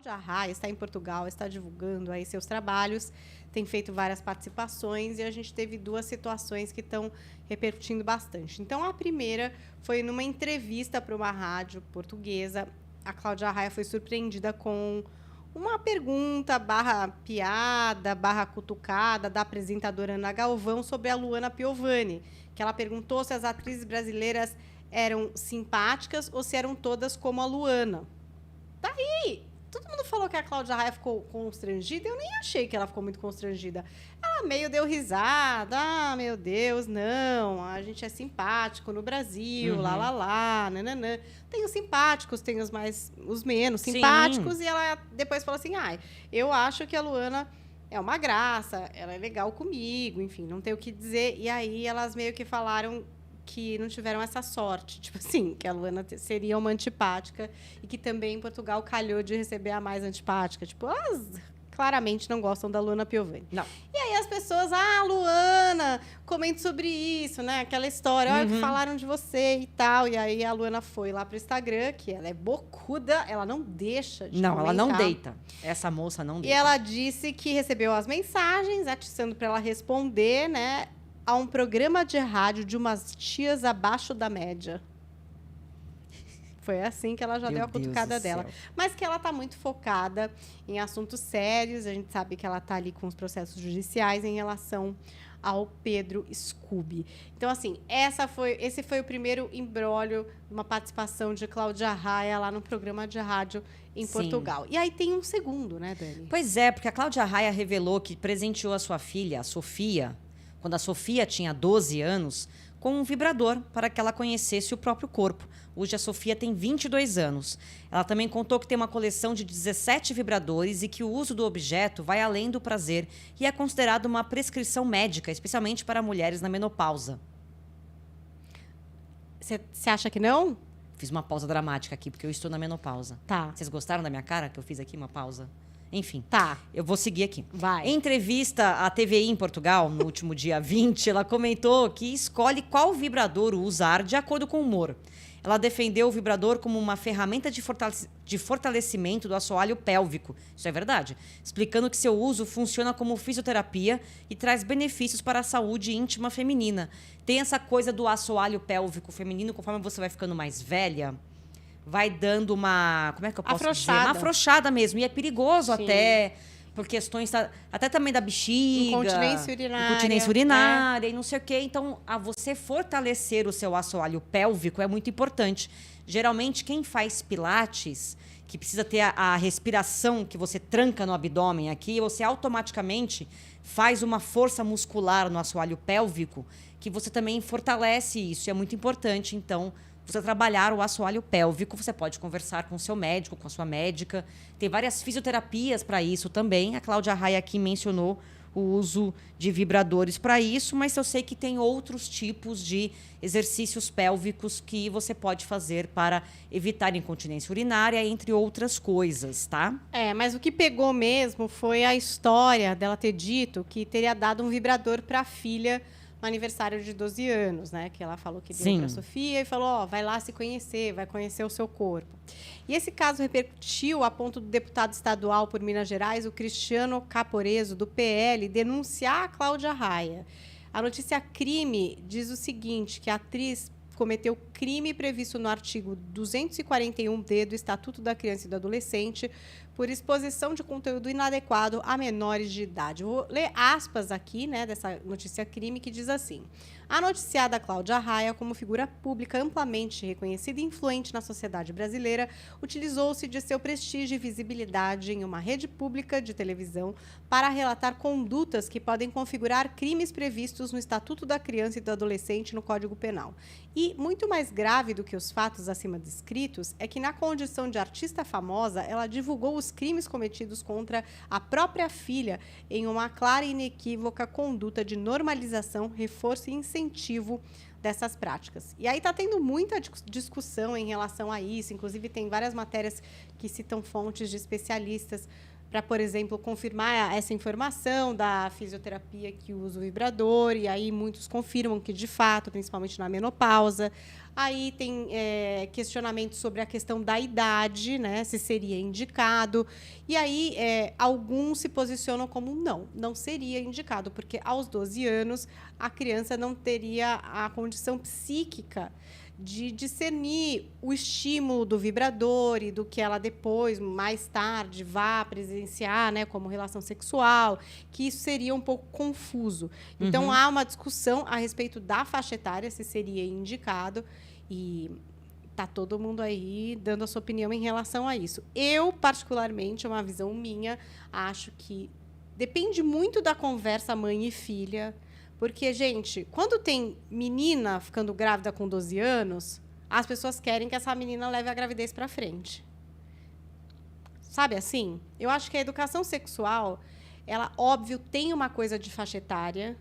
Cláudia Raia está em Portugal, está divulgando aí seus trabalhos, tem feito várias participações e a gente teve 2 situações que estão repercutindo bastante. Então, a primeira foi numa entrevista para uma rádio portuguesa. A Cláudia Raia foi surpreendida com uma pergunta /piada, /cutucada da apresentadora Ana Galvão sobre a Luana Piovani, que ela perguntou se as atrizes brasileiras eram simpáticas ou se eram todas como a Luana. Daí, todo mundo falou que a Cláudia Raia ficou constrangida. Eu nem achei que ela ficou muito constrangida. Ela meio deu risada. Ah, meu Deus, não. A gente é simpático no Brasil, lá, nananã. Tem os simpáticos, tem os menos simpáticos. Sim. E ela depois falou assim, eu acho que a Luana é uma graça, ela é legal comigo, enfim, não tem o que dizer. E aí, elas meio que falaram que não tiveram essa sorte, tipo assim, que a Luana seria uma antipática e que também em Portugal calhou de receber a mais antipática. Tipo, elas claramente não gostam da Luana Piovani. Não. E aí as pessoas, Luana, comente sobre isso, né? Aquela história, olha que falaram de você e tal. E aí a Luana foi lá pro Instagram, que ela é bocuda, ela não deixa de comentar. Ela não deita. Essa moça não deita. E ela disse que recebeu as mensagens, atiçando para ela responder, né? A um programa de rádio de umas tias abaixo da média. Foi assim que ela já deu a cutucada dela. Mas que ela está muito focada em assuntos sérios. A gente sabe que ela está ali com os processos judiciais em relação ao Pedro Scooby. Então, assim, esse foi o primeiro imbróglio, uma participação de Cláudia Raia lá no programa de rádio em Portugal. E aí tem um segundo, né, Dani? Pois é, porque a Cláudia Raia revelou que presenteou a sua filha, a Sofia, quando a Sofia tinha 12 anos, com um vibrador para que ela conhecesse o próprio corpo. Hoje a Sofia tem 22 anos. Ela também contou que tem uma coleção de 17 vibradores e que o uso do objeto vai além do prazer e é considerado uma prescrição médica, especialmente para mulheres na menopausa. Você acha que não? Fiz uma pausa dramática aqui, porque eu estou na menopausa. Tá. Vocês gostaram da minha cara que eu fiz aqui, uma pausa? Enfim, tá. Eu vou seguir aqui. Vai. Em entrevista à TVI em Portugal, no último dia 20, ela comentou que escolhe qual vibrador usar de acordo com o humor. Ela defendeu o vibrador como uma ferramenta de fortalecimento do assoalho pélvico. Isso é verdade. Explicando que seu uso funciona como fisioterapia e traz benefícios para a saúde íntima feminina. Tem essa coisa do assoalho pélvico feminino, conforme você vai ficando mais velha, vai dando uma... Como é que eu posso dizer? Uma afrouxada mesmo. E é perigoso até, por questões até também da bexiga. Incontinência urinária e não sei o quê. Então, você fortalecer o seu assoalho pélvico é muito importante. Geralmente, quem faz pilates, que precisa ter a respiração que você tranca no abdômen aqui, você automaticamente faz uma força muscular no assoalho pélvico, que você também fortalece isso. E é muito importante, então... Você trabalhar o assoalho pélvico, você pode conversar com o seu médico, com a sua médica. Tem várias fisioterapias para isso também. A Cláudia Raia aqui mencionou o uso de vibradores para isso, mas eu sei que tem outros tipos de exercícios pélvicos que você pode fazer para evitar incontinência urinária, entre outras coisas, tá? Mas o que pegou mesmo foi a história dela ter dito que teria dado um vibrador para a filha no aniversário de 12 anos, né? Que ela falou que deu para a Sofia e falou, vai lá se conhecer, vai conhecer o seu corpo. E esse caso repercutiu a ponto do deputado estadual por Minas Gerais, o Cristiano Caporeso, do PL, denunciar a Cláudia Raia. A notícia crime diz o seguinte, que a atriz cometeu crime previsto no artigo 241-D do Estatuto da Criança e do Adolescente por exposição de conteúdo inadequado a menores de idade. Vou ler aspas aqui, né, dessa notícia crime, que diz assim: a noticiada Cláudia Raia, como figura pública amplamente reconhecida e influente na sociedade brasileira, utilizou-se de seu prestígio e visibilidade em uma rede pública de televisão para relatar condutas que podem configurar crimes previstos no Estatuto da Criança e do Adolescente no Código Penal. E, muito mais grave do que os fatos acima descritos, é que, na condição de artista famosa, ela divulgou os crimes cometidos contra a própria filha em uma clara e inequívoca conduta de normalização, reforço e incentivo dessas práticas. E aí está tendo muita discussão em relação a isso, inclusive tem várias matérias que citam fontes de especialistas por exemplo, confirmar essa informação da fisioterapia que usa o vibrador, e aí muitos confirmam que, de fato, principalmente na menopausa. Aí tem questionamentos sobre a questão da idade, né, se seria indicado. E aí alguns se posicionam como não seria indicado, porque aos 12 anos a criança não teria a condição psíquica de discernir o estímulo do vibrador e do que ela depois, mais tarde, vá presenciar, né, como relação sexual, que isso seria um pouco confuso. Então, há uma discussão a respeito da faixa etária, se seria indicado, e está todo mundo aí dando a sua opinião em relação a isso. Eu, particularmente, é uma visão minha, acho que depende muito da conversa mãe e filha. Porque, gente, quando tem menina ficando grávida com 12 anos, as pessoas querem que essa menina leve a gravidez para frente. Sabe assim? Eu acho que a educação sexual, ela, óbvio, tem uma coisa de faixa etária,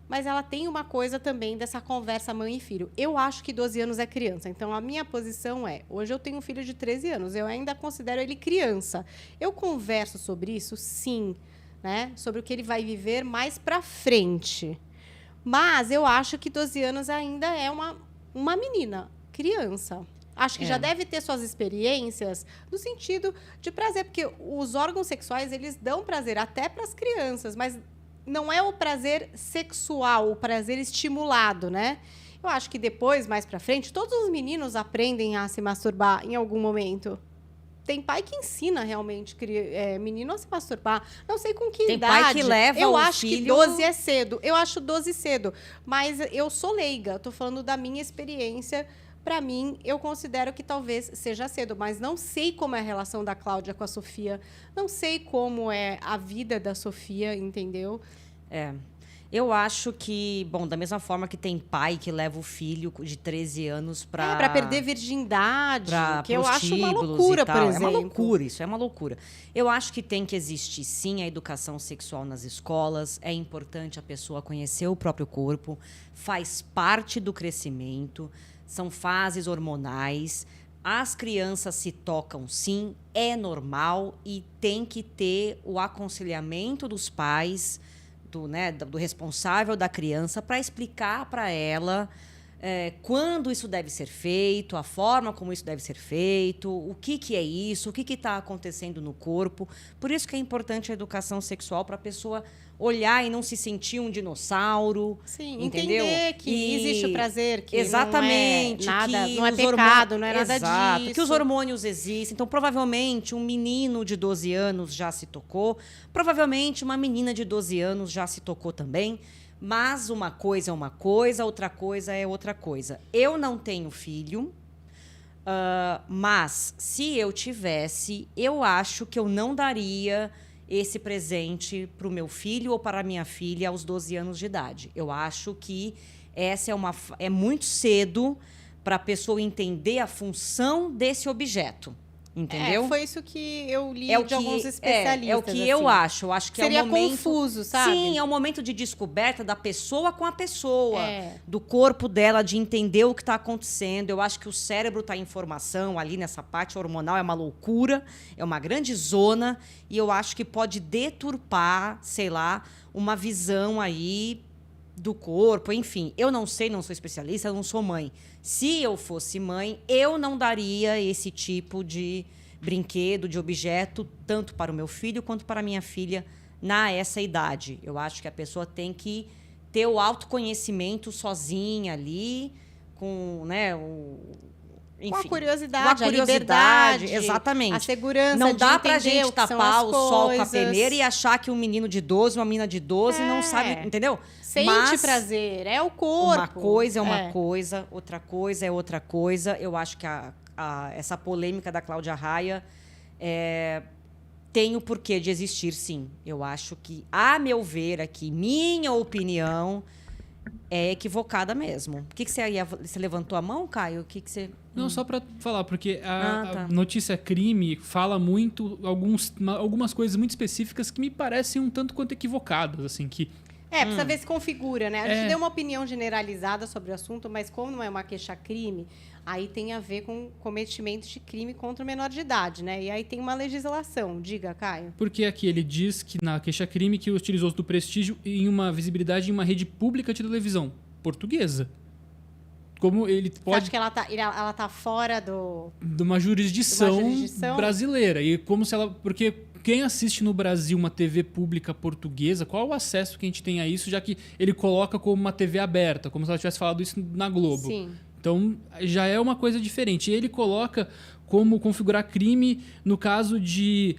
mas ela tem uma coisa também dessa conversa mãe e filho. Eu acho que 12 anos é criança. Então, a minha posição hoje eu tenho um filho de 13 anos, eu ainda considero ele criança. Eu converso sobre isso, sim, né? Sobre o que ele vai viver mais para frente. Mas eu acho que 12 anos ainda é uma menina, criança. Acho que já deve ter suas experiências no sentido de prazer, porque os órgãos sexuais, eles dão prazer até para as crianças, mas não é o prazer sexual, o prazer estimulado, né? Eu acho que depois, mais para frente, todos os meninos aprendem a se masturbar em algum momento. Tem pai que ensina realmente menino a se masturbar. Não sei com que tem idade. Tem pai que leva eu o acho filho... que 12 é cedo. Eu acho 12 cedo. Mas eu sou leiga. Estou falando da minha experiência. Para mim, eu considero que talvez seja cedo. Mas não sei como é a relação da Cláudia com a Sofia. Não sei como é a vida da Sofia, entendeu? Eu acho que, bom, da mesma forma que tem pai que leva o filho de 13 anos para... para perder virgindade, que eu acho uma loucura, por exemplo. É uma loucura, isso é uma loucura. Eu acho que tem que existir, sim, a educação sexual nas escolas. É importante a pessoa conhecer o próprio corpo. Faz parte do crescimento. São fases hormonais. As crianças se tocam, sim, é normal. E tem que ter o aconselhamento dos pais... do responsável da criança, para explicar para ela quando isso deve ser feito, a forma como isso deve ser feito, o que é isso, o que está acontecendo no corpo. Por isso que é importante a educação sexual, para a pessoa olhar e não se sentir um dinossauro. Sim, entendeu? Entender que existe o prazer, que exatamente, não é nada, que não é pecado, não é nada exato, disso. Que os hormônios existem. Então, provavelmente, um menino de 12 anos já se tocou. Provavelmente, uma menina de 12 anos já se tocou também. Mas uma coisa é uma coisa, outra coisa é outra coisa. Eu não tenho filho, mas se eu tivesse, eu acho que eu não daria esse presente para o meu filho ou para a minha filha aos 12 anos de idade. Eu acho que essa é muito cedo para a pessoa entender a função desse objeto. Entendeu? Foi isso que eu li de alguns especialistas. É o que assim. eu acho. Eu acho que seria é um momento confuso, sabe? Sim, é um momento de descoberta da pessoa com a pessoa, do corpo dela, de entender o que está acontecendo. Eu acho que o cérebro está em formação ali nessa parte hormonal, é uma loucura, é uma grande zona, e eu acho que pode deturpar, sei lá, uma visão aí do corpo, enfim. Eu não sei, não sou especialista, eu não sou mãe. Se eu fosse mãe, eu não daria esse tipo de brinquedo, de objeto, tanto para o meu filho quanto para a minha filha nessa idade. Eu acho que a pessoa tem que ter o autoconhecimento sozinha ali, com, né, enfim, com a curiosidade, a liberdade, exatamente. A segurança. Não de dá pra entender gente tapar o sol com a peneira e achar que um menino de 12, uma menina de 12 não sabe, entendeu? Sente prazer, é o corpo. Uma coisa é uma coisa, outra coisa é outra coisa. Eu acho que essa polêmica da Cláudia Raia tem o porquê de existir, sim. Eu acho que, a meu ver aqui, minha opinião é equivocada mesmo. O que você ia... Você levantou a mão, Caio? O que você... Não, só para falar, porque a notícia crime fala muito algumas coisas muito específicas que me parecem um tanto quanto equivocadas, assim, que... Precisa ver se configura, né? A gente deu uma opinião generalizada sobre o assunto, mas como não é uma queixa-crime, aí tem a ver com cometimento de crime contra o menor de idade, né? E aí tem uma legislação. Diga, Caio. Porque aqui ele diz que na queixa-crime que utilizou do prestígio em uma visibilidade em uma rede pública de televisão portuguesa. Como ele pode... Você acha que ela tá fora de uma jurisdição brasileira. E como se ela... Porque quem assiste no Brasil uma TV pública portuguesa, qual o acesso que a gente tem a isso, já que ele coloca como uma TV aberta, como se ela tivesse falado isso na Globo. Sim. Então, já é uma coisa diferente. E ele coloca como configurar crime no caso de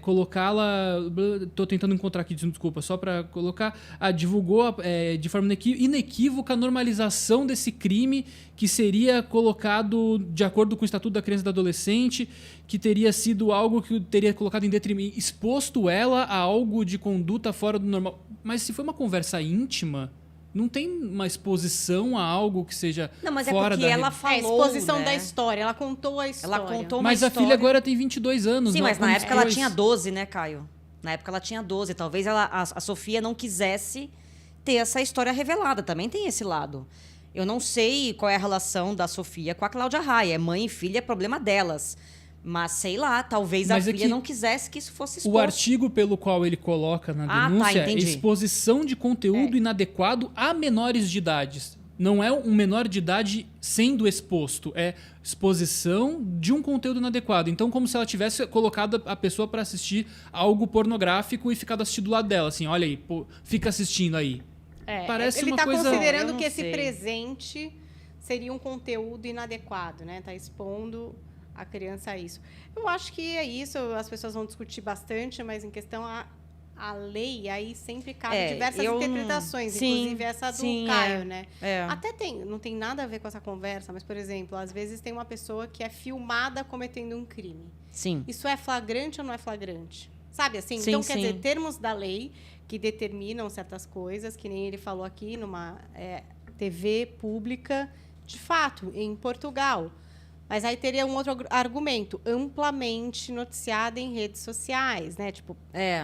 colocá-la... Estou tentando encontrar aqui, desculpa, só para colocar... divulgou de forma inequívoca a normalização desse crime que seria colocado de acordo com o Estatuto da Criança e do Adolescente, que teria sido algo que teria colocado em detrimento, exposto ela a algo de conduta fora do normal. Mas se foi uma conversa íntima... Não tem uma exposição a algo que seja fora da... Não, mas é porque ela falou, exposição, né, da história. Ela contou a história. Ela contou mas a filha agora tem 22 anos. Sim, mas na época ela tinha 12, né, Caio? Na época ela tinha 12. Talvez a Sofia não quisesse ter essa história revelada. Também tem esse lado. Eu não sei qual é a relação da Sofia com a Cláudia Raia. Mãe e filha é problema delas. Mas, sei lá, talvez a filha não quisesse que isso fosse exposto. O artigo pelo qual ele coloca na denúncia é exposição de conteúdo inadequado a menores de idades. Não é um menor de idade sendo exposto, é exposição de um conteúdo inadequado. Então, como se ela tivesse colocado a pessoa para assistir algo pornográfico e ficado assistindo do lado dela. Assim, olha aí, fica assistindo aí. Parece ele uma coisa... Ele está considerando que esse presente seria um conteúdo inadequado, né? Está expondo... a criança a isso. Eu acho que é isso, as pessoas vão discutir bastante, mas em questão a lei, aí sempre cabe diversas interpretações, inclusive essa do Caio, né? Até não tem nada a ver com essa conversa, mas, por exemplo, às vezes tem uma pessoa que é filmada cometendo um crime. Sim. Isso é flagrante ou não é flagrante? Sabe assim? Sim, então, quer dizer, termos da lei que determinam certas coisas, que nem ele falou aqui numa TV pública, de fato, em Portugal. Mas aí teria um outro argumento, amplamente noticiado em redes sociais, né? Tipo,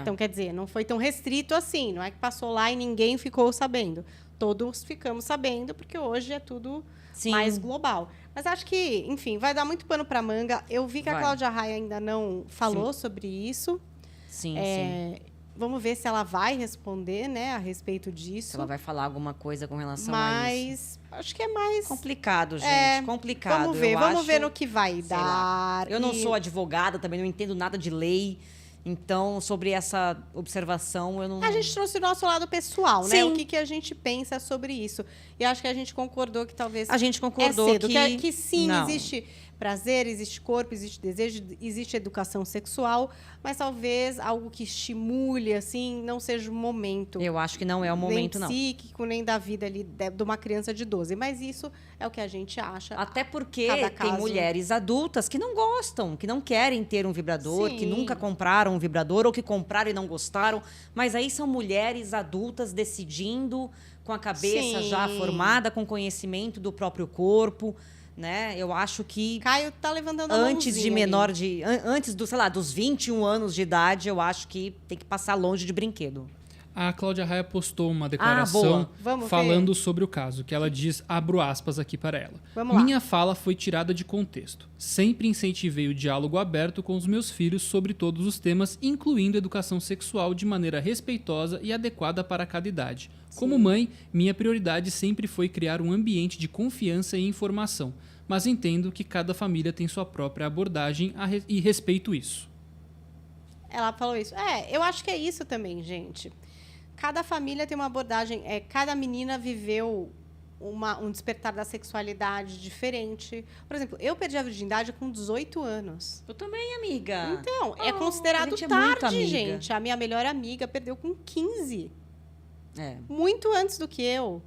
então, quer dizer, não foi tão restrito assim. Não é que passou lá e ninguém ficou sabendo. Todos ficamos sabendo, porque hoje é tudo mais global. Mas acho que, enfim, vai dar muito pano para manga. Eu vi que a Cláudia Raia ainda não falou sobre isso. Sim. Vamos ver se ela vai responder, né, a respeito disso. Se ela vai falar alguma coisa com relação a isso. Mas acho que é mais... complicado, gente. Complicado. Vamos ver no que vai dar. Eu não sou advogada, também não entendo nada de lei. Então, sobre essa observação, eu não... A gente trouxe o nosso lado pessoal, né? Sim. O que a gente pensa sobre isso. E acho que a gente concordou que talvez... A gente concordou cedo, que sim, não. Existe prazer, existe corpo, existe desejo, existe educação sexual, mas talvez algo que estimule, assim, não seja o momento. Eu acho que não é o momento, não. Nem psíquico, nem da vida ali de uma criança de 12. Mas isso é o que a gente acha. Até porque tem mulheres adultas que não gostam, que não querem ter um vibrador, que nunca compraram um vibrador ou que compraram e não gostaram. Mas aí são mulheres adultas decidindo com a cabeça já formada, com conhecimento do próprio corpo. Né? Eu acho que Caio tá levantando a antes de menor de antes do, sei lá, dos 21 anos de idade, eu acho que tem que passar longe de brinquedo. A Cláudia Raia postou uma declaração falando sobre o caso, que ela diz, abro aspas aqui para ela. Minha fala foi tirada de contexto. Sempre incentivei o diálogo aberto com os meus filhos sobre todos os temas, incluindo educação sexual de maneira respeitosa e adequada para cada idade. Como mãe, minha prioridade sempre foi criar um ambiente de confiança e informação, mas entendo que cada família tem sua própria abordagem e respeito isso. Ela falou isso. Eu acho que é isso também, gente. Cada família tem uma abordagem. Cada menina viveu um despertar da sexualidade diferente. Por exemplo, eu perdi a virgindade com 18 anos. Eu também, amiga. Então, é considerado tarde, gente. A minha melhor amiga perdeu com 15. Muito antes do que eu.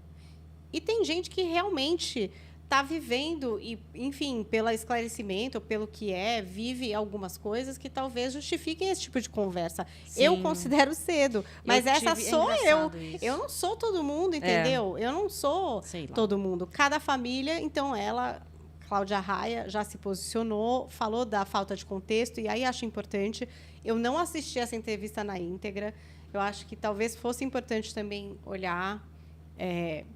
E tem gente que realmente está vivendo, e, enfim, pelo esclarecimento, pelo que vive algumas coisas que talvez justifiquem esse tipo de conversa. Sim. Eu considero cedo, mas essa sou eu. Isso. Eu não sou todo mundo, entendeu? Eu não sou todo mundo. Cada família, então Cláudia Raia, já se posicionou, falou da falta de contexto, e aí acho importante. Eu não assisti essa entrevista na íntegra. Eu acho que talvez fosse importante também olhar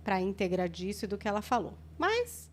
para a íntegra disso e do que ela falou. Mas